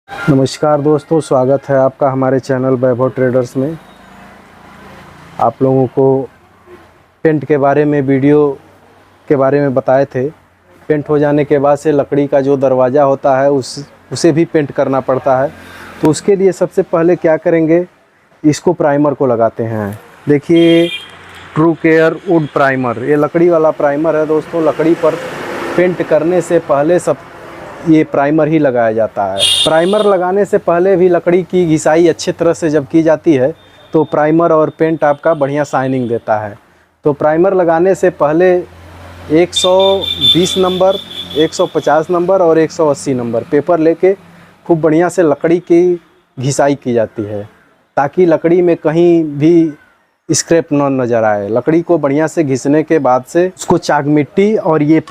नमस्कार दोस्तों, स्वागत है आपका हमारे चैनल वैभव ट्रेडर्स में। आप लोगों को पेंट के बारे में वीडियो के बारे में बताए थे। पेंट हो जाने के बाद से लकड़ी का जो दरवाज़ा होता है उसे भी पेंट करना पड़ता है। तो उसके लिए सबसे पहले क्या करेंगे, इसको प्राइमर को लगाते हैं। देखिए, ट्रू केयर वुड प्राइमर, ये लकड़ी वाला प्राइमर है दोस्तों। लकड़ी पर पेंट करने से पहले सब ये प्राइमर ही लगाया जाता है। प्राइमर लगाने से पहले भी लकड़ी की घिसाई अच्छी तरह से जब की जाती है तो प्राइमर और पेंट आपका बढ़िया शाइनिंग देता है। तो प्राइमर लगाने से पहले 120 नंबर, 150 नंबर और 180 नंबर पेपर लेके खूब बढ़िया से लकड़ी की घिसाई की जाती है, ताकि लकड़ी में कहीं भी स्क्रैप न नज़र आए। लकड़ी को बढ़िया से घिसने के बाद से उसको चाक मिट्टी और ये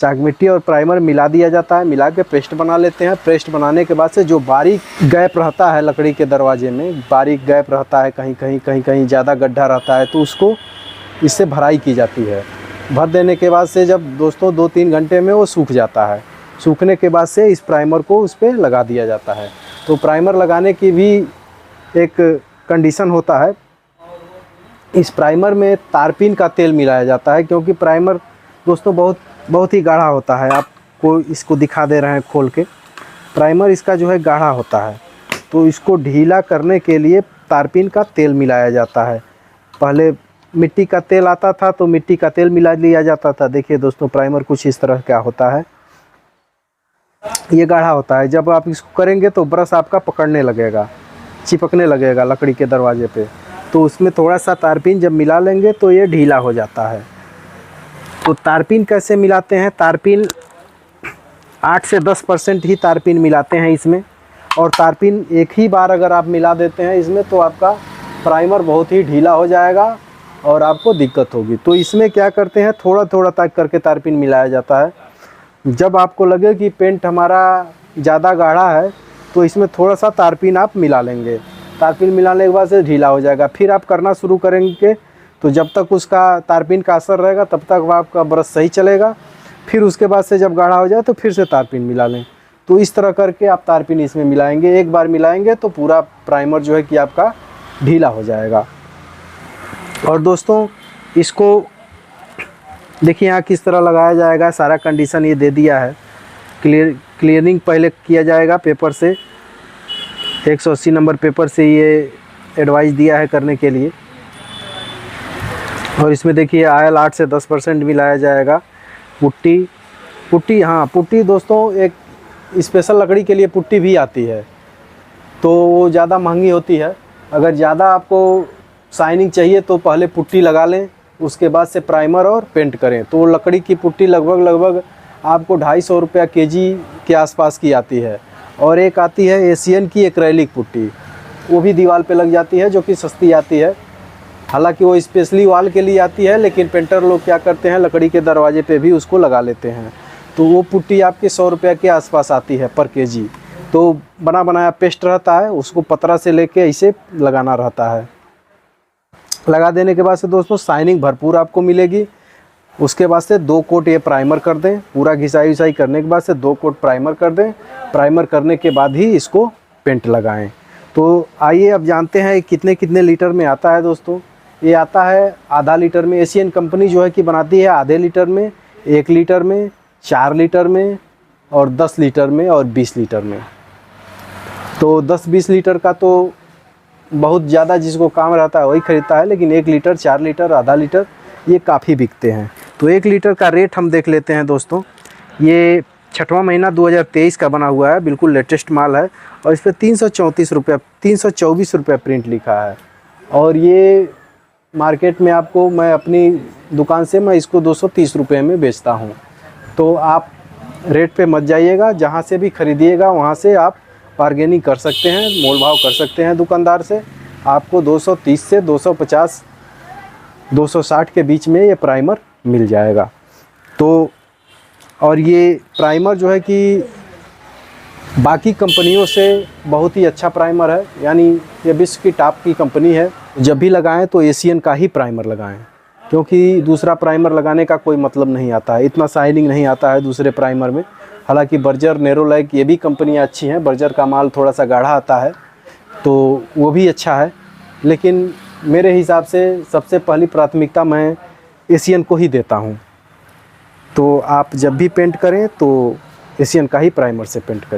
चाक मिट्टी और प्राइमर मिला दिया जाता है। मिला के पेस्ट बना लेते हैं। पेस्ट बनाने के बाद से जो बारीक गैप रहता है लकड़ी के दरवाजे में, बारीक गैप रहता है, कहीं ज़्यादा गड्ढा रहता है, तो उसको इससे भराई की जाती है। भर देने के बाद से जब दोस्तों 2-3 घंटे में वो सूख जाता है। सूखने के बाद से इस प्राइमर को उस पर लगा दिया जाता है। तो प्राइमर लगाने की भी एक कंडीशन होता है। इस प्राइमर में तारपीन का तेल मिलाया जाता है, क्योंकि प्राइमर दोस्तों बहुत ही गाढ़ा होता है। आपको इसको दिखा दे रहे हैं खोल के। प्राइमर इसका जो है गाढ़ा होता है, तो इसको ढीला करने के लिए तारपीन का तेल मिलाया जाता है। पहले मिट्टी का तेल आता था तो मिट्टी का तेल मिला लिया जाता था। देखिए दोस्तों, प्राइमर कुछ इस तरह का होता है। ये गाढ़ा होता है। जब आप इसको करेंगे तो ब्रश आपका पकड़ने लगेगा, चिपकने लगेगा लकड़ी के दरवाजे पे। तो उसमें थोड़ा सा तारपीन जब मिला लेंगे तो ये ढीला हो जाता है। तो तारपीन कैसे मिलाते हैं? तारपीन 8 से 10% ही तारपीन मिलाते हैं इसमें। और तारपीन एक ही बार अगर आप मिला देते हैं इसमें तो आपका प्राइमर बहुत ही ढीला हो जाएगा और आपको दिक्कत होगी। तो इसमें क्या करते हैं, थोड़ा थोड़ा तक करके तारपीन मिलाया जाता है। जब आपको लगे कि पेंट हमारा ज़्यादा गाढ़ा है तो इसमें थोड़ा सा तारपीन आप मिला लेंगे। तारपीन मिलाने के बाद से ढीला हो जाएगा। फिर आप करना शुरू करेंगे तो जब तक उसका तारपीन का असर रहेगा तब तक आपका ब्रश सही चलेगा। फिर उसके बाद से जब गाढ़ा हो जाए तो फिर से तारपीन मिला लें। तो इस तरह करके आप तारपीन इसमें मिलाएंगे। एक बार मिलाएंगे तो पूरा प्राइमर जो है कि आपका ढीला हो जाएगा। और दोस्तों, इसको देखिए यहाँ किस तरह लगाया जाएगा। सारा कंडीशन ये दे दिया है। क्लियरिंग पहले किया जाएगा पेपर से, 180 नंबर पेपर से ये एडवाइस दिया है करने के लिए। और इसमें देखिए आयल 8 से 10% मिलाया जाएगा। पुट्टी हाँ, पुट्टी दोस्तों एक स्पेशल लकड़ी के लिए पुट्टी भी आती है, तो वो ज़्यादा महंगी होती है। अगर ज़्यादा आपको शाइनिंग चाहिए तो पहले पुट्टी लगा लें, उसके बाद से प्राइमर और पेंट करें। तो लकड़ी की पुट्टी लगभग आपको 250 रुपया केजी के आसपास की आती है। और एक आती है एशियन की एक्रेलिक पुट्टी, वो भी दीवार पे लग जाती है, जो कि सस्ती आती है। हालांकि वो स्पेशली वॉल के लिए आती है, लेकिन पेंटर लोग क्या करते हैं, लकड़ी के दरवाजे पे भी उसको लगा लेते हैं। तो वो पुट्टी आपके 100 रुपये के आसपास आती है पर केजी। तो बना बनाया पेस्ट रहता है, उसको पतरा से लेके ऐसे लगाना रहता है। लगा देने के बाद से दोस्तों शाइनिंग भरपूर आपको मिलेगी। उसके बाद से 2 कोट ये प्राइमर कर दें। पूरा घिसाई विसाई करने के बाद से 2 कोट प्राइमर कर दें। प्राइमर करने के बाद ही इसको पेंट लगाएं। तो आइए अब जानते हैं कितने लीटर में आता है दोस्तों। ये आता है आधा लीटर में। एशियन कंपनी जो है कि बनाती है आधे लीटर में, 1 लीटर में, 4 लीटर में और 10 लीटर में और 20 लीटर में। तो 10-20 लीटर का तो बहुत ज़्यादा जिसको काम रहता है वही ख़रीदता है, लेकिन 1 लीटर, 4 लीटर, आधा लीटर ये काफ़ी बिकते हैं। तो 1 लीटर का रेट हम देख लेते हैं दोस्तों। ये 6वां महीना 2023 का बना हुआ है, बिल्कुल लेटेस्ट माल है। और इस पर 324 रुपये प्रिंट लिखा है। और ये मार्केट में आपको, मैं अपनी दुकान से मैं इसको 230 रुपये में बेचता हूँ। तो आप रेट पे मत जाइएगा, जहाँ से भी ख़रीदिएगा वहाँ से आप बार्गेनिंग कर सकते हैं, मोल भाव कर सकते हैं दुकानदार से। आपको 230 से 250, 260 के बीच में ये प्राइमर मिल जाएगा। तो और ये प्राइमर जो है कि बाकी कंपनियों से बहुत ही अच्छा प्राइमर है, यानी ये विश्व की टॉप की कंपनी है। जब भी लगाएं तो एशियन का ही प्राइमर लगाएं, क्योंकि दूसरा प्राइमर लगाने का कोई मतलब नहीं आता है, इतना शाइनिंग नहीं आता है दूसरे प्राइमर में। हालांकि बर्जर, नेरोलैक ये भी कंपनियाँ अच्छी हैं। बर्जर का माल थोड़ा सा गाढ़ा आता है तो वो भी अच्छा है, लेकिन मेरे हिसाब से सबसे पहली प्राथमिकता मैं एशियन को ही देता हूँ। तो आप जब भी पेंट करें तो एशियन का ही प्राइमर से पेंट करें।